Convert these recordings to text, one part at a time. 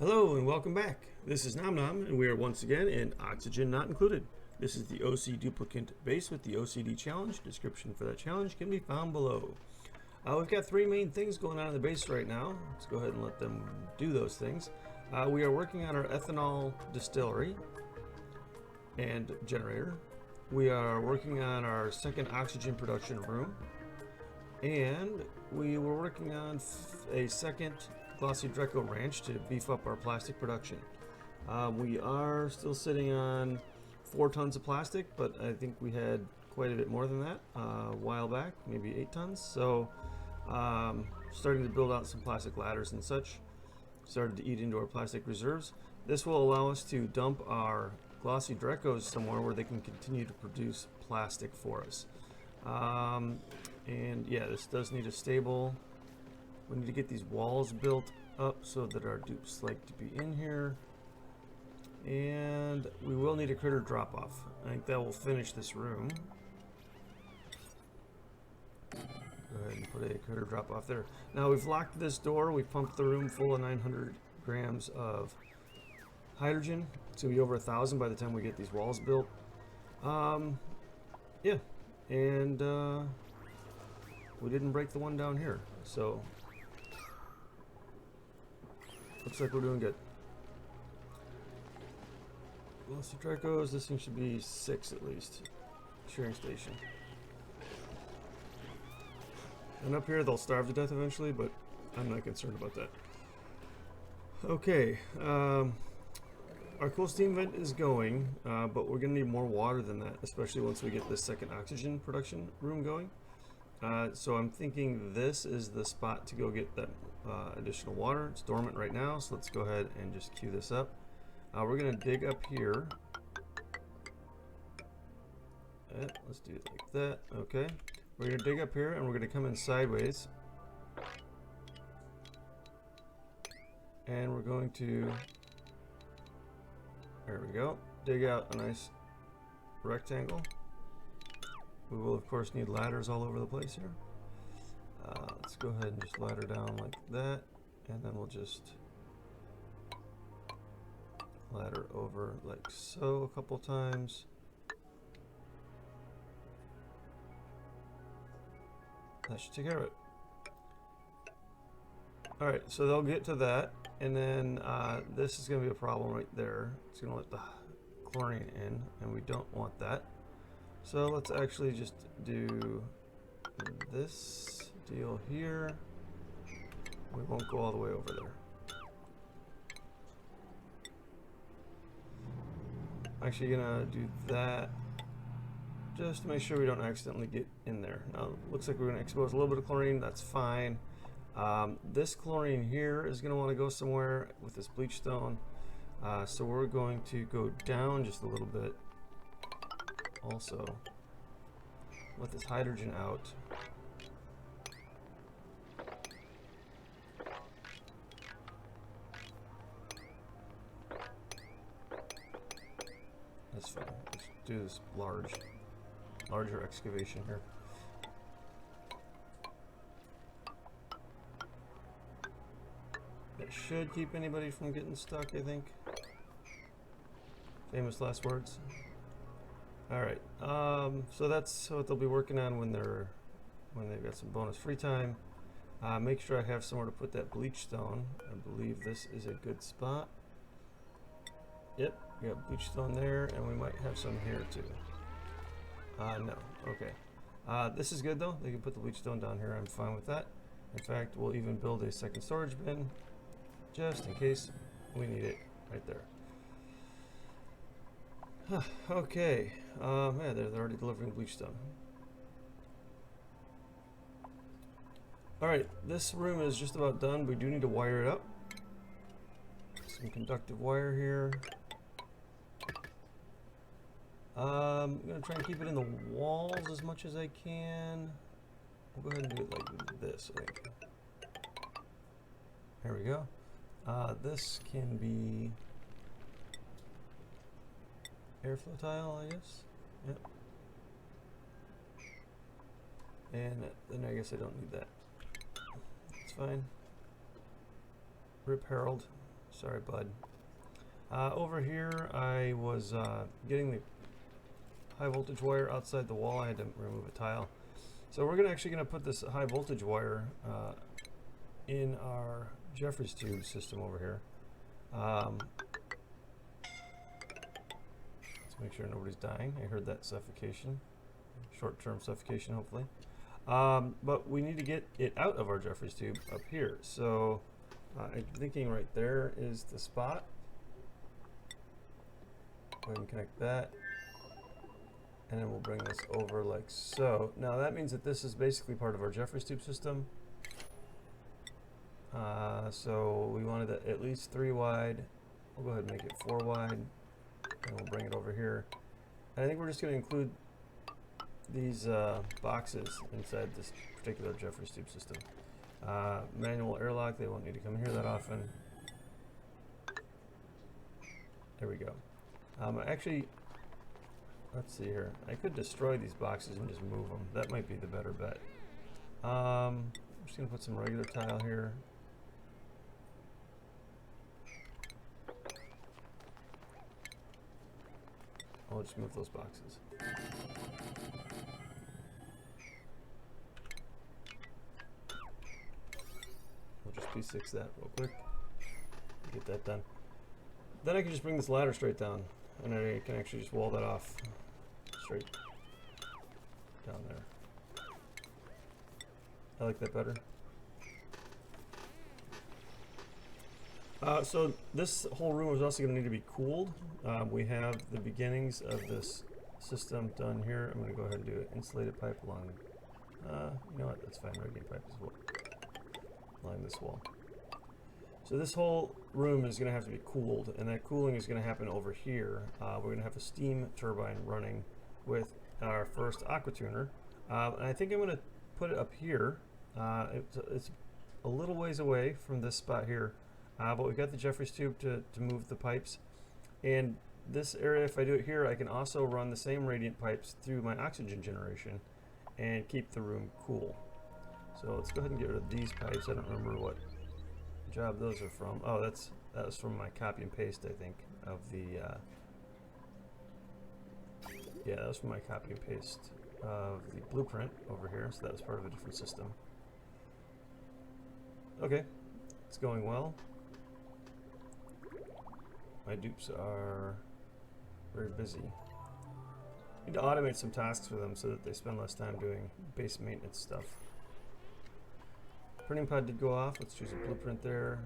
Hello and welcome back. This is Nom Nom, and we are once again in Oxygen Not Included. This is the O.C.Duplicant base with the OCD challenge. Description for that challenge can be found below. We've got three main things going on in the base right now. Let's go ahead and let them do those things. We are working on our ethanol distillery and generator. We are working on our second oxygen production room. And we were working on a second Glossy Dreco ranch to beef up our plastic production. We are still sitting on 4 tons of plastic, but I think we had quite a bit more than that a while back, maybe 8 tons. So starting to build out some plastic ladders and such. Started to eat into our plastic reserves. This will allow us to dump our Glossy Drecos somewhere where they can continue to produce plastic for us. And yeah, this does need a stable. We need to get these walls built up so that our dupes like to be in here. And we will need a critter drop off. I think that will finish this room. Go ahead and put a critter drop off there. Now we've locked this door. We've pumped the room full of 900 grams of hydrogen. It's gonna be over 1,000 by the time we get these walls built. Yeah, and we didn't break the one down here, so looks like we're doing good. Glossy Dracos, this thing should be 6 at least. Shearing station. And up here they'll starve to death eventually, but I'm not concerned about that. Okay, our cool steam vent is going, but we're gonna need more water than that, especially once we get this second oxygen production room going. So I'm thinking this is the spot to go get that additional water. It's dormant right now, so let's go ahead and just queue this up. We're gonna dig up here. Let's do it like that. Okay. We're gonna dig up here and we're gonna come in sideways. And we're going to, there we go, dig out a nice rectangle. We will of course need ladders all over the place here. Let's go ahead and just ladder down like that, and then we'll just ladder over like so a couple times. That should take care of it. Alright, so they'll get to that, and then this is going to be a problem right there. It's going to let the chlorine in, and we don't want that. So let's actually just do this deal here. We won't go all the way over there. Actually gonna do that just to make sure we don't accidentally get in there. Now it looks like we're gonna expose a little bit of chlorine, that's fine. This chlorine here is gonna want to go somewhere with this bleach stone. So we're going to go down just a little bit. Also, let this hydrogen out. That's fine. Let's do this larger excavation here. That should keep anybody from getting stuck, I think. Famous last words. Alright, so that's what they'll be working on when they've got some bonus free time. Make sure I have somewhere to put that bleach stone. I believe this is a good spot. Yep, we got bleach stone there, and we might have some here too. No, okay. This is good though. They can put the bleach stone down here. I'm fine with that. In fact, we'll even build a second storage bin just in case we need it right there. Okay, yeah, they're already delivering bleach stone. Alright, this room is just about done. We do need to wire it up. Some conductive wire here. I'm going to try and keep it in the walls as much as I can. We'll go ahead and do it like this, I think. There we go. This can be airflow tile, I guess. Yep. And then I guess I don't need that. It's fine. Rip Harold. Sorry, bud. Over here, I was getting the high voltage wire outside the wall. I had to remove a tile. So we're actually going to put this high voltage wire in our Jeffries tube system over here. Let's make sure nobody's dying. I heard that suffocation. Short-term suffocation, hopefully. But we need to get it out of our Jeffries tube up here. So I'm thinking right there is the spot. Go ahead and connect that. And then we'll bring this over like so. Now that means that this is basically part of our Jeffries tube system. So we wanted it at least 3 wide. We'll go ahead and make it 4 wide. And we'll bring it over here. And I think we're just going to include these boxes inside this particular Jeffries tube system. Manual airlock, they won't need to come here that often. There we go. Actually, let's see here. I could destroy these boxes and just move them. That might be the better bet. I'm just going to put some regular tile here. I'll just move those boxes. We'll just P6 that real quick. Get that done. Then I can just bring this ladder straight down, and I can actually just wall that off straight down there. I like that better. So this whole room is also going to need to be cooled. We have the beginnings of this system done here. I'm going to go ahead and do an insulated pipe along. You know what? That's fine. Radiant pipe as well. Along this wall. So this whole room is going to have to be cooled, and that cooling is going to happen over here. We're going to have a steam turbine running with our first aqua tuner, and I think I'm going to put it up here. It's a little ways away from this spot here. But we've got the Jeffries tube to move the pipes. And this area, if I do it here, I can also run the same radiant pipes through my oxygen generation and keep the room cool. So let's go ahead and get rid of these pipes. I don't remember what job those are from. Oh, that was from my copy and paste, I think, of the... yeah, that was from my copy and paste of the blueprint over here. So that was part of a different system. Okay, it's going well. My dupes are very busy. Need to automate some tasks for them so that they spend less time doing base maintenance stuff. Printing pod did go off. Let's choose a blueprint there.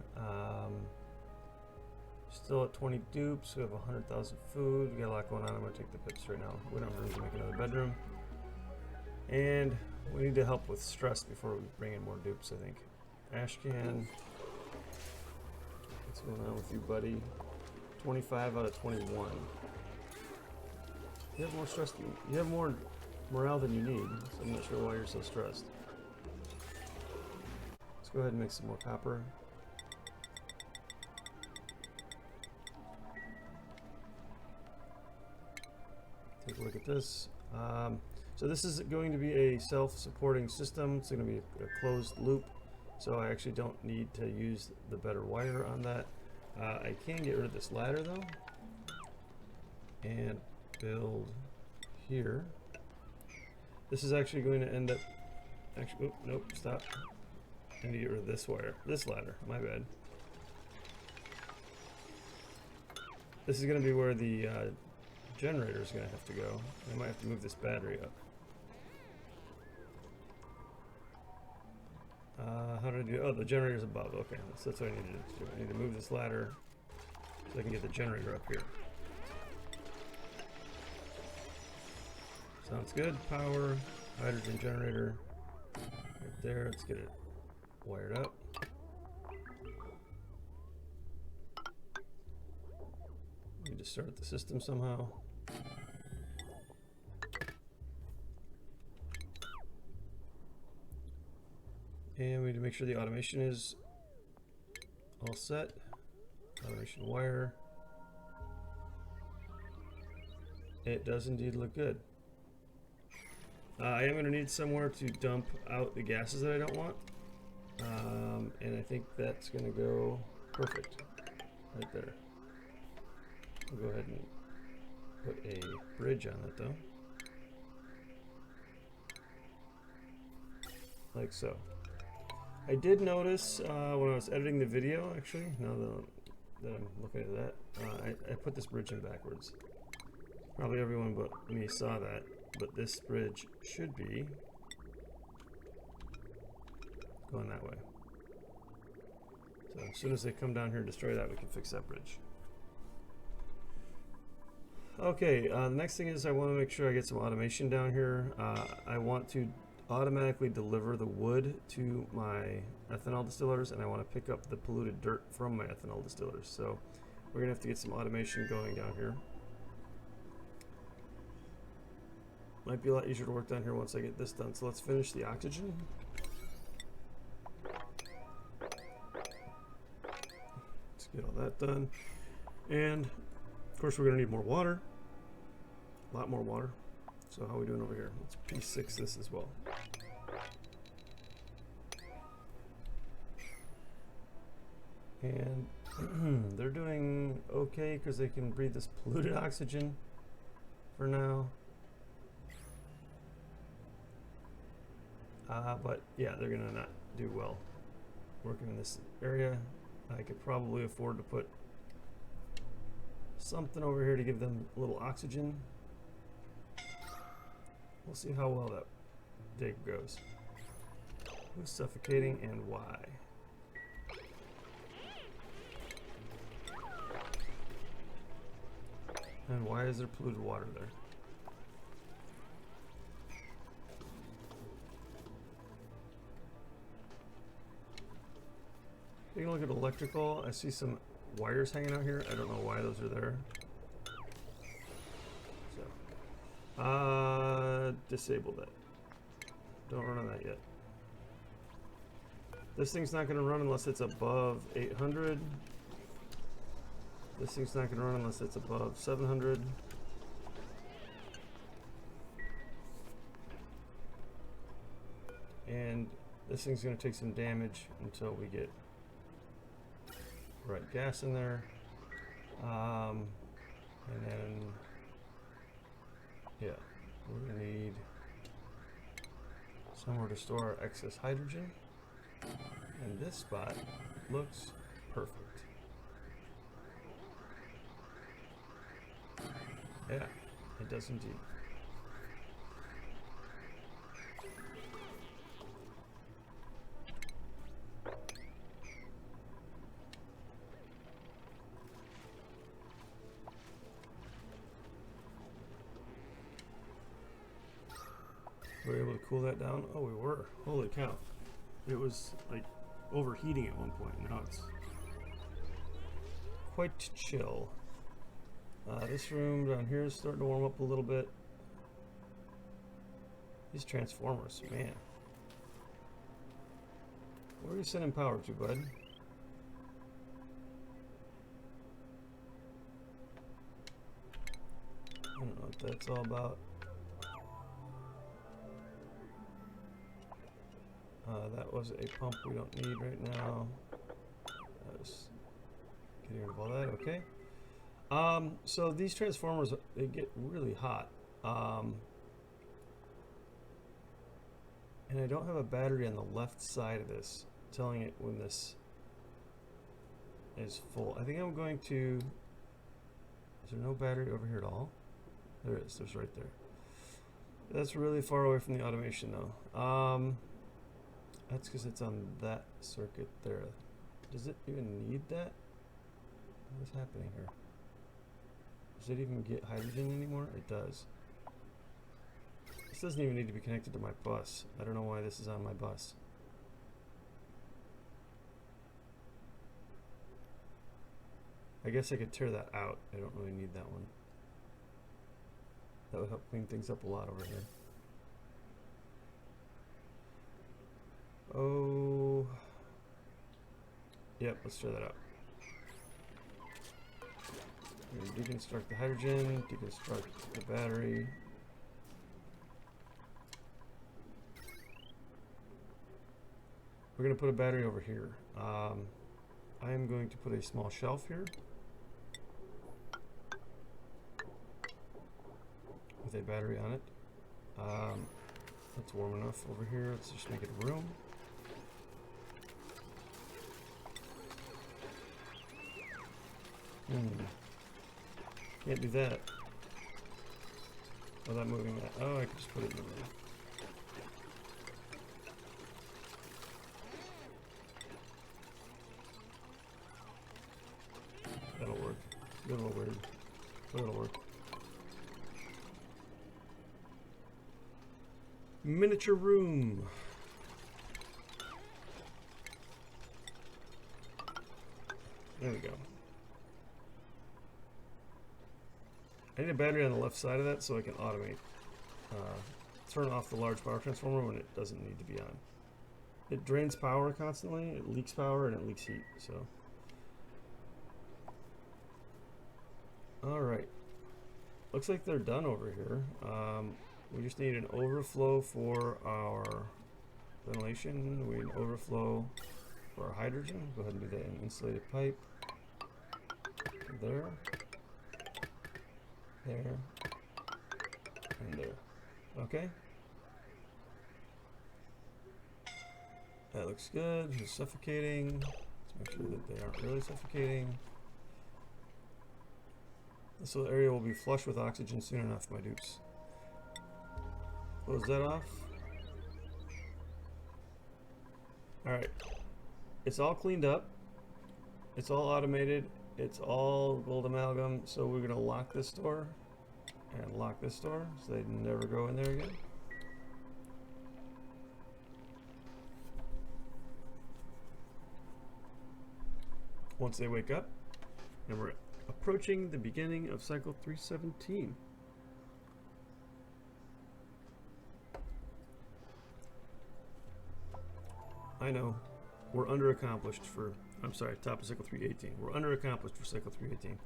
Still at 20 dupes. We have 100,000 food. We got a lot going on. I'm going to take the pips right now. We don't have room to make another bedroom. And we need to help with stress before we bring in more dupes, I think. Ashcan. What's going on with you, buddy? 25 out of 21. You have more stress than you have more morale than you need, so I'm not sure why you're so stressed. Let's go ahead and make some more copper. Take a look at this. So this is going to be a self-supporting system. It's going to be a closed loop, so I actually don't need to use the better wire on that. I can get rid of this ladder though, and build here. This is actually going to end up, actually, oh, nope, stop. I need to get rid of this wire, this ladder, my bad. This is going to be where the generator is going to have to go. I might have to move this battery up. How did I do? Oh, the generator's above. Okay, so that's what I needed to do. I need to move this ladder so I can get the generator up here. Sounds good. Power, hydrogen generator, right there. Let's get it wired up. Need to start the system somehow. And we need to make sure the automation is all set. Automation wire. It does indeed look good. I am going to need somewhere to dump out the gases that I don't want. And I think that's going to go perfect. right there. We'll go ahead and put a bridge on it though. Like so. I did notice when I was editing the video, actually, now that I'm looking at that, I put this bridge in backwards. Probably everyone but me saw that, but this bridge should be going that way. So as soon as they come down here and destroy that, we can fix that bridge. Okay, the next thing is I want to make sure I get some automation down here. I want to automatically deliver the wood to my ethanol distillers, and I want to pick up the polluted dirt from my ethanol distillers. So we're gonna have to get some automation going down here. Might be a lot easier to work down here once I get this done. So let's finish the oxygen. Let's get all that done. And of course we're gonna need more water, a lot more water. So how are we doing over here? Let's P6 this as well. And they're doing okay because they can breathe this polluted oxygen for now. But yeah, they're gonna not do well working in this area. I could probably afford to put something over here to give them a little oxygen. We'll see how well that dig goes. Who's suffocating and why? And why is there polluted water there? Taking a look at electrical, I see some wires hanging out here. I don't know why those are there. So, disable that. Don't run on that yet. This thing's not going to run unless it's above 800. This thing's not going to run unless it's above 700. And this thing's going to take some damage until we get the right gas in there. And then, yeah, we're going to need somewhere to store our excess hydrogen. And this spot looks perfect. Yeah, it does indeed. Were we able to cool that down? Oh, we were. Holy cow. It was like overheating at one point. Now it's quite chill. This room down here is starting to warm up a little bit. These transformers, man. Where are you sending power to, bud? I don't know what that's all about. That was a pump we don't need right now. That was getting rid of all that, okay. So these transformers, they get really hot. And I don't have a battery on the left side of this telling it when this is full. I think I'm going to, is there no battery over here at all? There is, there's right there. That's really far away from the automation though. That's because it's on that circuit there. Does it even need that? What is happening here? Does it even get hydrogen anymore? It does. This doesn't even need to be connected to my bus. I don't know why this is on my bus. I guess I could tear that out. I don't really need that one. That would help clean things up a lot over here. Oh, yep, let's try that out. Deconstruct the hydrogen, deconstruct the battery. We're going to put a battery over here. I am going to put a small shelf here with a battery on it. It's warm enough over here. Let's just make it room. Can't do that without moving that. Oh, I could just put it in the room. That'll work. A little weird, but it'll work. Miniature room. There we go. I need a battery on the left side of that so I can automate. Turn off the large power transformer when it doesn't need to be on. It drains power constantly, it leaks power, and it leaks heat, so. Alright. Looks like they're done over here. We just need an overflow for our ventilation. We need an overflow for our hydrogen. Go ahead and do that in insulated pipe. There. There. And there. Okay. That looks good. It's suffocating. Let's make sure that they aren't really suffocating. This little area will be flush with oxygen soon enough, my dupes. Close that off. Alright. It's all cleaned up. It's all automated. It's all gold amalgam. So we're going to lock this door and lock this door so they never go in there again. Once they wake up, and we're approaching the beginning of cycle 317. I know, we're underaccomplished for, I'm sorry, top of cycle 318. We're underaccomplished for cycle 318.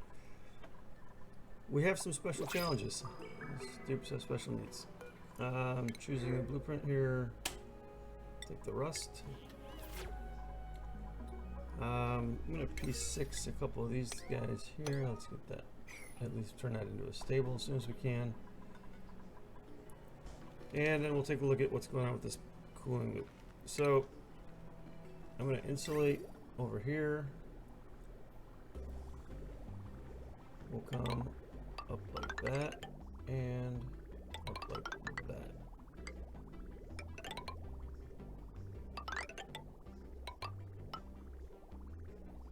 We have some special challenges. These dupes have special needs. Choosing a blueprint here. Take the rust. I'm going to P6 a couple of these guys here. Let's get that, at least turn that into a stable as soon as we can. And then we'll take a look at what's going on with this cooling loop. So I'm going to insulate over here. We'll come up like that and up like that.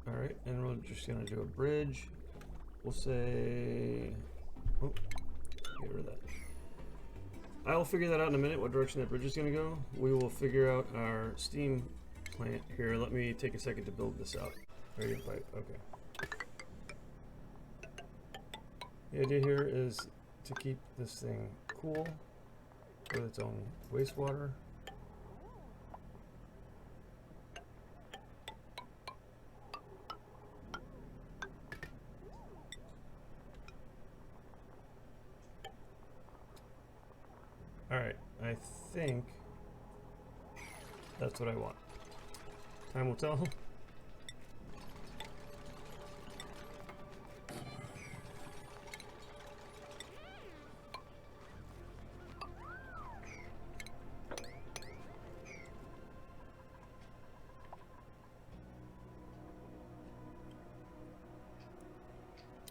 Alright, and we're just going to do a bridge. We'll say, oh, get rid of that. I will figure that out in a minute, what direction that bridge is going to go. We will figure out our steam plant here. Let me take a second to build this out. Radiant pipe, okay. The idea here is to keep this thing cool with its own wastewater. Alright, I think that's what I want. Time will tell.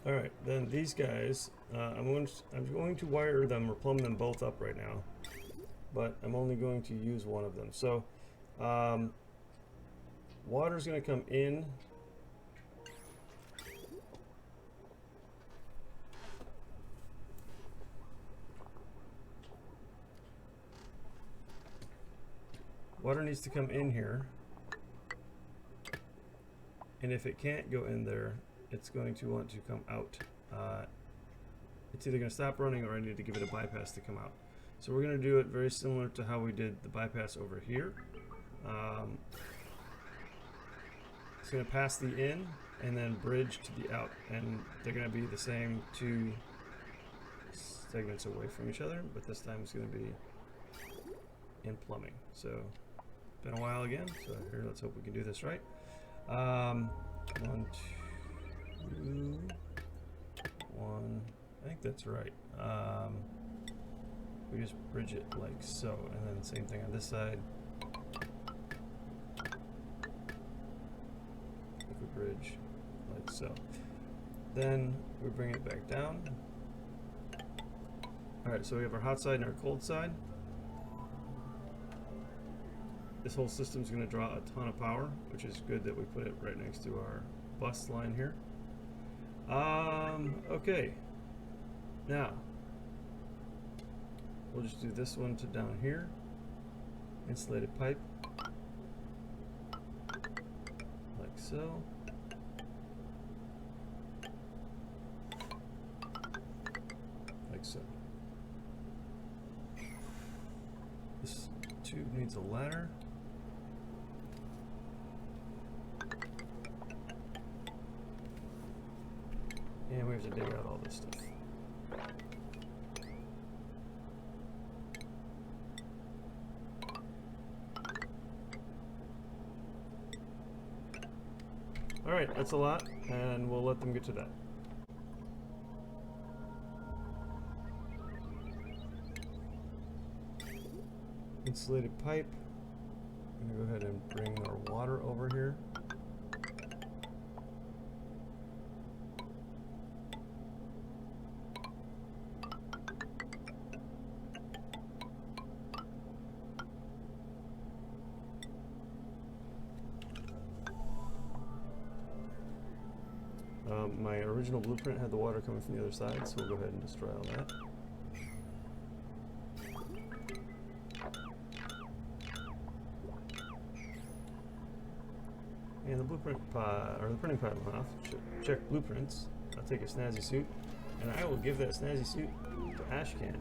Alright, then these guys, I'm going to wire them or plumb them both up right now, but I'm only going to use one of them. So, water's going to come in. Water needs to come in here, and if it can't go in there, it's going to want to come out. It's either going to stop running or I need to give it a bypass to come out. So we're going to do it very similar to how we did the bypass over here. It's going to pass the in and then bridge to the out, and they're going to be the same two segments away from each other, but this time it's going to be in plumbing. So been a while again, so here, let's hope we can do this right. think that's right. We just bridge it like so, and then same thing on this side. Liquid bridge like so. Then we bring it back down. Alright, so we have our hot side and our cold side. This whole system is going to draw a ton of power, which is good that we put it right next to our bus line here. Okay. Now, we'll just do this one to down here. Insulated pipe. Like so. Like so. This tube needs a ladder. And we have to dig out all this stuff. Alright, that's a lot, and we'll let them get to that. Insulated pipe. I'm going to go ahead and bring our water over here. My original blueprint had the water coming from the other side, so we'll go ahead and destroy all that. And the blueprint or the printing pad went off. Check blueprints. I'll take a snazzy suit, and I will give that snazzy suit to Ashcan.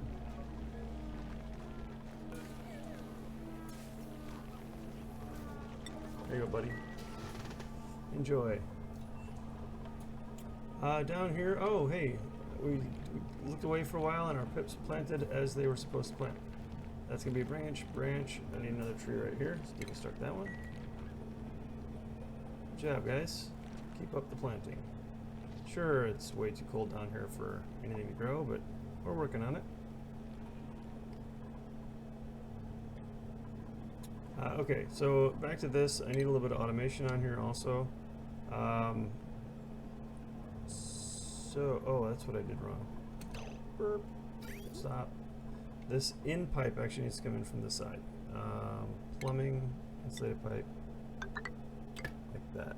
There you go, buddy. Enjoy. Down here, oh hey, we looked away for a while and our pips planted as they were supposed to plant. That's going to be a branch. I need another tree right here, so deconstruct that one. Good job, guys. Keep up the planting. Sure, it's way too cold down here for anything to grow, but we're working on it. Okay, so back to this. I need a little bit of automation on here also. Oh, that's what I did wrong. Burp. Stop. This in pipe actually needs to come in from this side. Plumbing, insulated pipe, like that.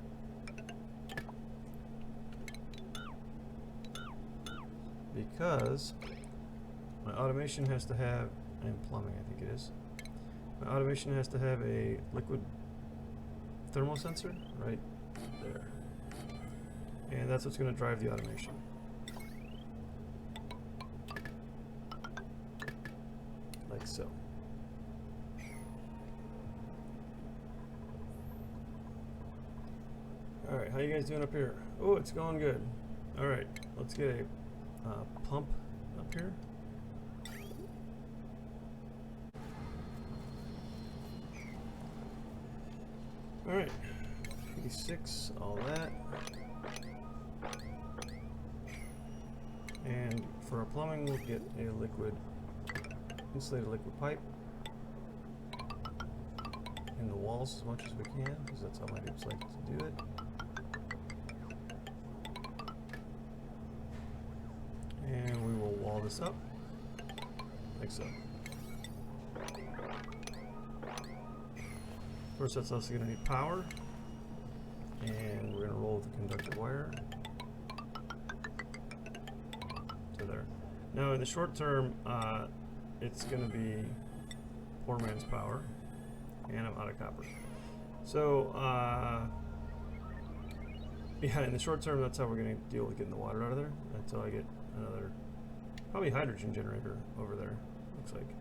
Because my automation has to have, and plumbing I think it is, my automation has to have a liquid thermal sensor right there. And that's what's going to drive the automation. Like so. Alright, how you guys doing up here? Oh, it's going good. Alright, let's get a pump up here. Alright, P6, all that. And for our plumbing, we'll get a insulated liquid pipe in the walls as much as we can, because that's how my dupes like to do it. And we will wall this up, like so. Of course, that's also going to need power, and we're going to roll the conductor wire to there. Now, in the short term, it's going to be poor man's power, and I'm out of copper. So, yeah, in the short term, that's how we're going to deal with getting the water out of there until I get another, probably hydrogen generator over there, looks like.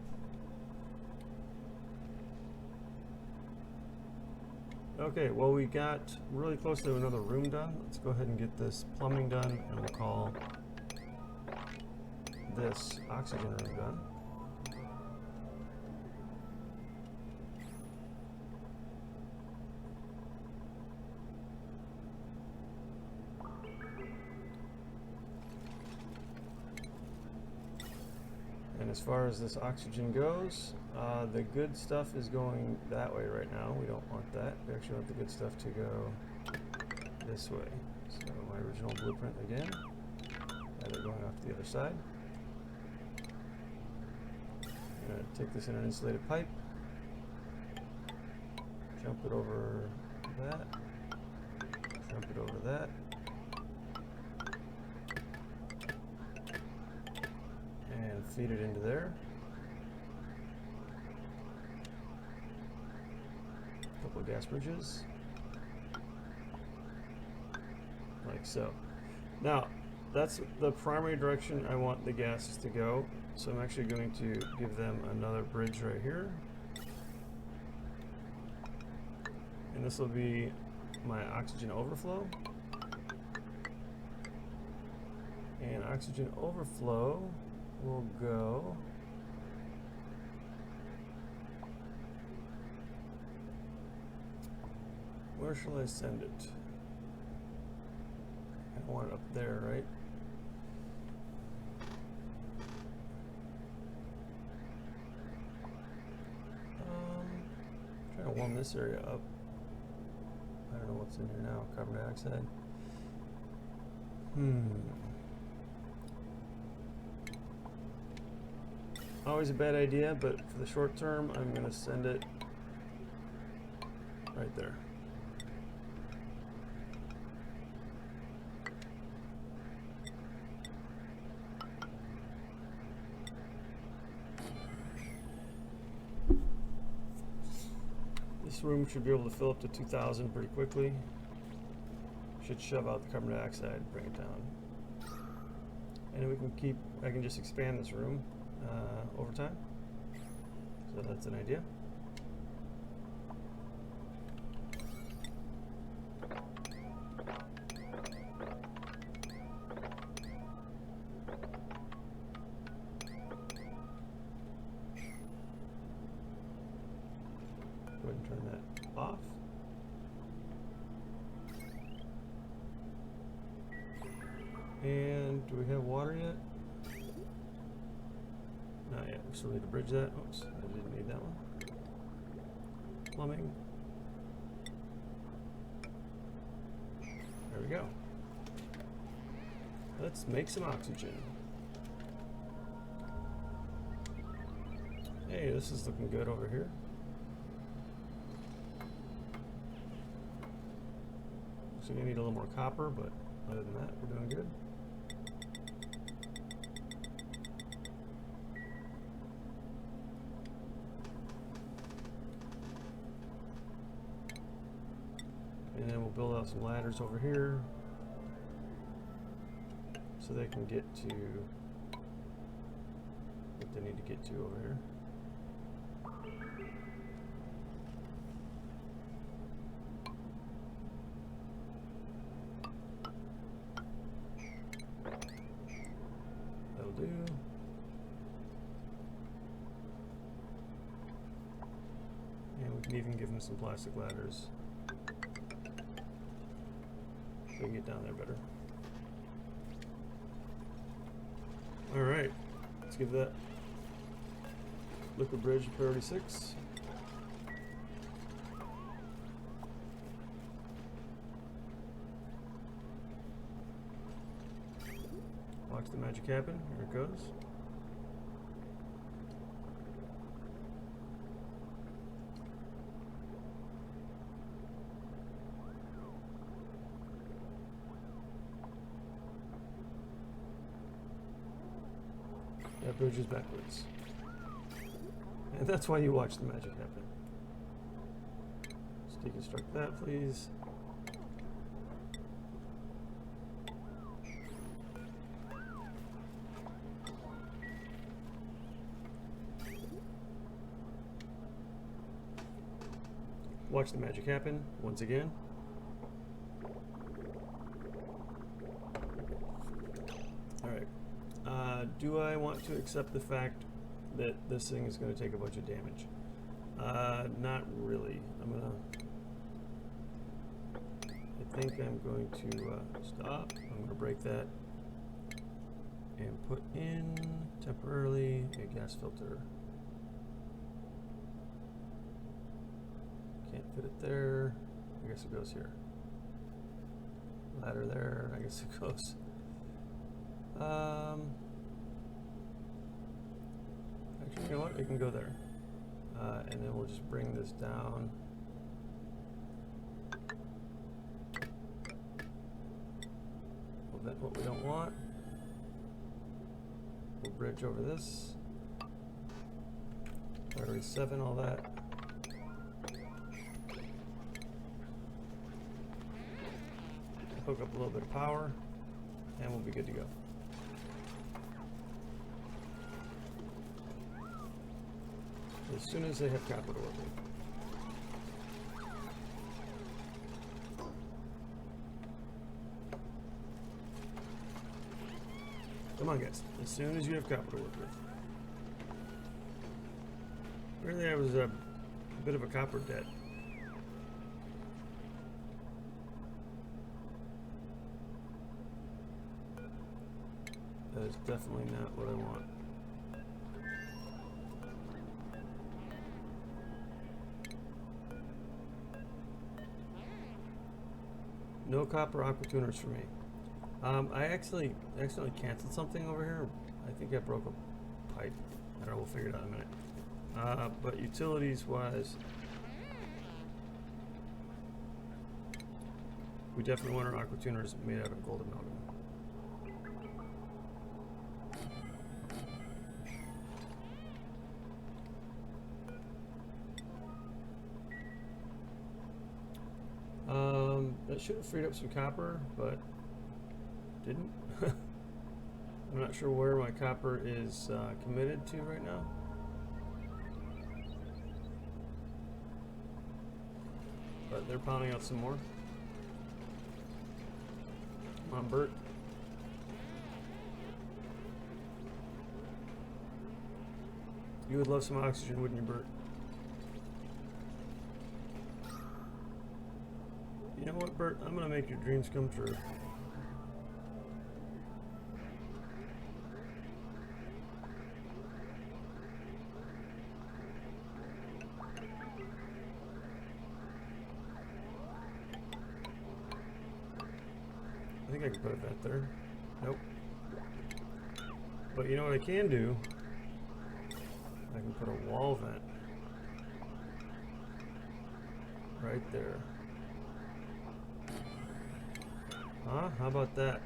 Okay, well, we got really close to another room done. Let's go ahead and get this plumbing done, and we'll call this oxygen room done. as far as this oxygen goes, the good stuff is going that way right now. We don't want that. We actually want the good stuff to go this way. So my original blueprint again. Now they're going off to the other side. I'm going to take this in an insulated pipe, jump it over that, jump it over that, and feed it into there. A couple of gas bridges, like so. Now, that's the primary direction I want the gases to go. So I'm actually going to give them another bridge right here. And this will be my oxygen overflow. And oxygen overflow will go where shall I send it? I want it up there, right? Trying to warm this area up. I don't know what's in here now. Carbon dioxide. Always a bad idea, but for the short term, I'm going to send it right there. This room should be able to fill up to 2,000 pretty quickly. Should shove out the carbon dioxide, bring it down. And we can keep, I can just expand this room over time. So that's an idea. Go ahead and turn that off. And do we have water yet? Not yet. We still need to bridge that. Oops, I didn't need that one. Plumbing. There we go. Let's make some oxygen. Hey, this is looking good over here. So we need a little more copper, but other than that, we're doing good. And then we'll build out some ladders over here so they can get to what they need to get to over here. That'll do. And we can even give them some plastic ladders. We can get down there better. All right, let's give that liquid bridge priority 6. Watch the magic happen. Here it goes. That bridge is backwards. And that's why you watch the magic happen. Let's deconstruct that, please. Watch the magic happen once again. All right. Do I want to accept the fact that this thing is going to take a bunch of damage? Not really. I think I'm going to stop. I'm going to break that and put in temporarily a gas filter. Can't fit it there. I guess it goes here. Ladder there. I guess it goes. Actually, you know what? It can go there. And then we'll just bring this down. We'll vent what we don't want. We'll bridge over this. Battery 7, all that. Hook up a little bit of power, and we'll be good to go. As soon as they have copper to work with. Come on, guys. As soon as you have copper to work with. Really, I was a bit of a copper debt. That is definitely not what I want. No copper aqua tuners for me. I actually accidentally canceled something over here. I think I broke a pipe. I don't know, we'll figure it out in a minute. But utilities wise, we definitely want our aqua tuners made out of gold amalgam. That should have freed up some copper, but didn't. I'm not sure where my copper is committed to right now. But they're pounding out some more. Come on, Bert. You would love some oxygen, wouldn't you, Bert? You know what, Bert? I'm gonna make your dreams come true. I think I can put a vent there. Nope. But you know what I can do? I can put a wall vent right there. Huh? How about that?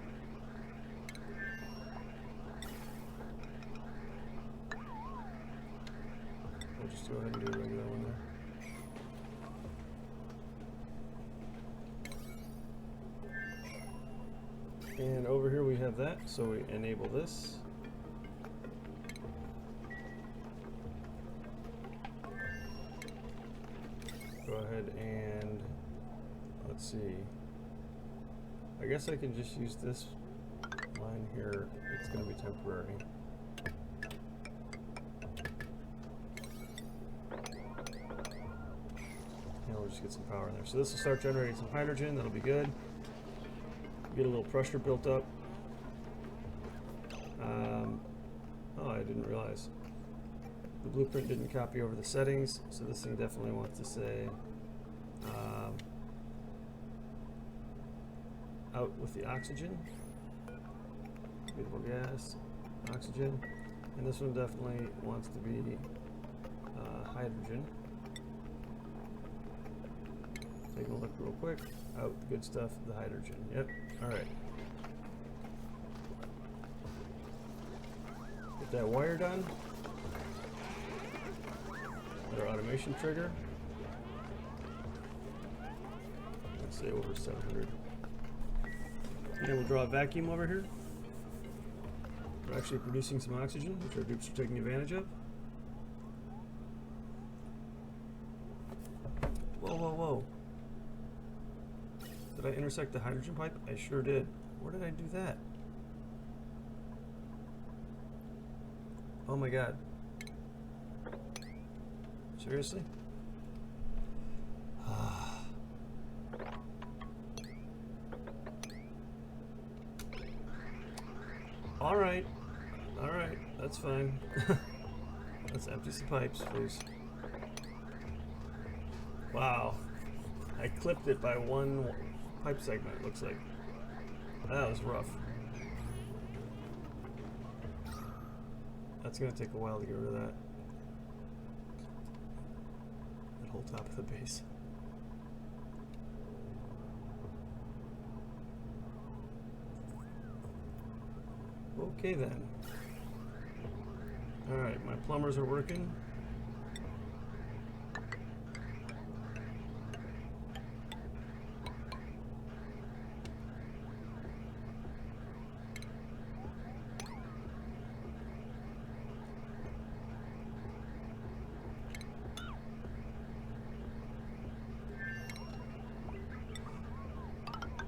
I'll just go ahead and do a regular one there. And over here we have that, so we enable this. Go ahead and let's see. I guess I can just use this line here. It's going to be temporary. And we'll just get some power in there. So this will start generating some hydrogen. That'll be good. Get a little pressure built up. Oh, I didn't realize. The blueprint didn't copy over the settings, so this thing definitely wants to say out with the oxygen, beautiful gas, oxygen, and this one definitely wants to be hydrogen. Taking a look real quick, out the good stuff, the hydrogen, yep, alright. Get that wire done, get our automation trigger, let's say over 700. And we'll draw a vacuum over here. We're actually producing some oxygen, which our dupes are taking advantage of. Whoa, whoa, whoa. Did I intersect the hydrogen pipe? I sure did. Where did I do that? Oh my god. Seriously? All right. Alright, that's fine. Let's empty some pipes, please. Wow. I clipped it by one pipe segment, it looks like. That was rough. That's going to take a while to get rid of that. That whole top of the base. Okay then. Alright, my plumbers are working.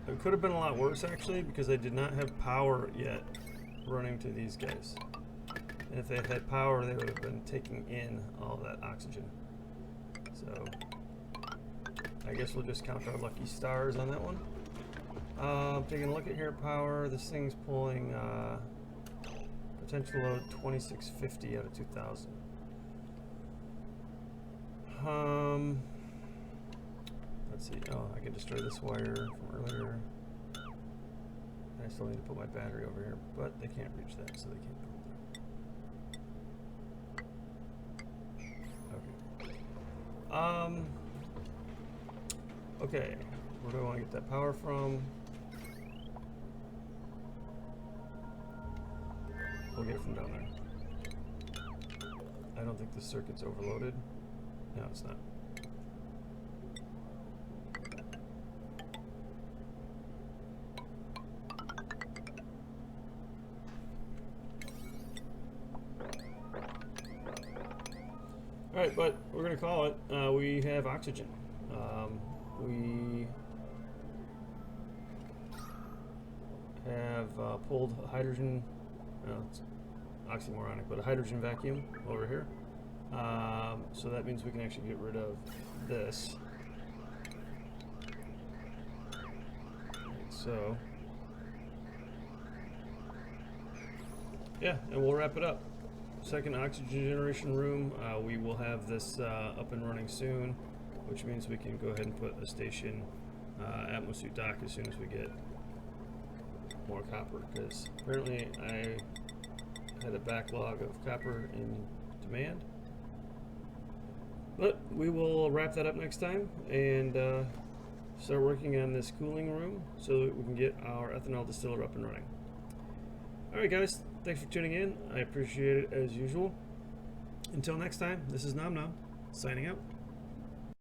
It could have been a lot worse actually, because I did not have power yet running to these guys. And if they had power, they would have been taking in all that oxygen. So I guess we'll just count our lucky stars on that one. Taking a look at here, power. This thing's pulling potential load 2650 out of 2000. Let's see. Oh, I can destroy this wire from earlier. I still need to put my battery over here, but they can't reach that, so they can't pull it. Okay. Okay. Where do I want to get that power from? We'll get it from down there. I don't think the circuit's overloaded. No, it's not. Alright, but we're going to call it. We have oxygen. We have pulled hydrogen, it's oxymoronic, but a hydrogen vacuum over here. So that means we can actually get rid of this. So, yeah, and we'll wrap it up. Second oxygen generation room, we will have this up and running soon, which means we can go ahead and put a station at O.C. Dock as soon as we get more copper, because apparently I had a backlog of copper in demand. But we will wrap that up next time and start working on this cooling room so that we can get our ethanol distiller up and running. Alright guys, thanks for tuning in. I appreciate it as usual. Until next time, this is Nom Nom, signing out.